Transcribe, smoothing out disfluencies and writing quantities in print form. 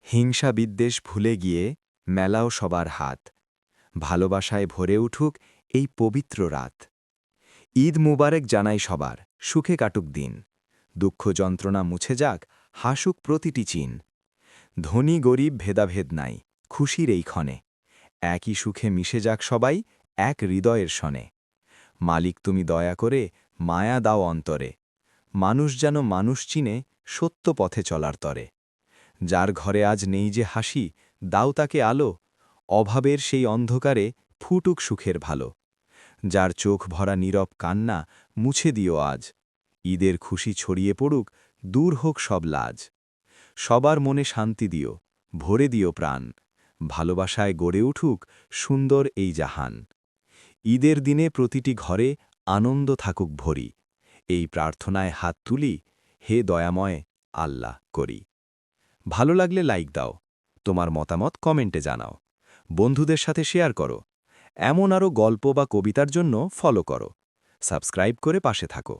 হিংসা বিদ্বেষ ভুলে গিয়ে মেলাও সবার হাত, ভালোবাসায় ভরে উঠুক এই পবিত্র রাত। ঈদ মুবারক জানাই সবার, সুখে কাটুক দিন, দুঃখ যন্ত্রণা মুছে যাক, হাসুক প্রতিটি চিন। ধনী গরিব ভেদাভেদ নাই, খুশির এই ক্ষণে, একই সুখে মিশে যাক সবাই, এক হৃদয়ের সনে। মালিক তুমি দয়া করে মায়া দাও অন্তরে, মানুষ যেন মানুষ চিনে সত্য পথে চলার তরে। যার ঘরে আজ নেই যে হাসি, দাও তাকে আলো, অভাবের সেই অন্ধকারে ফুটুক সুখের ভালো। যার চোখ ভরা নীরব কান্না, মুছে দিও আজ, ঈদের খুশি ছড়িয়ে পড়ুক, দূর হোক সব লাজ। সবার মনে শান্তি দিও, ভরে দিও প্রাণ, ভালোবাসায় গড়ে উঠুক সুন্দর এই জাহান। ঈদের দিনে প্রতিটি ঘরে আনন্দ থাকুক ভরি, এই প্রার্থনায় হাত তুলি, হে দয়াময় আল্লাহ করি। ভালো লাগলে লাইক দাও, তোমার মতামত কমেন্টে জানাও, বন্ধুদের সাথে শেয়ার করো। এমন আরও গল্প বা কবিতার জন্য ফলো করো, সাবস্ক্রাইব করে পাশে থাকো।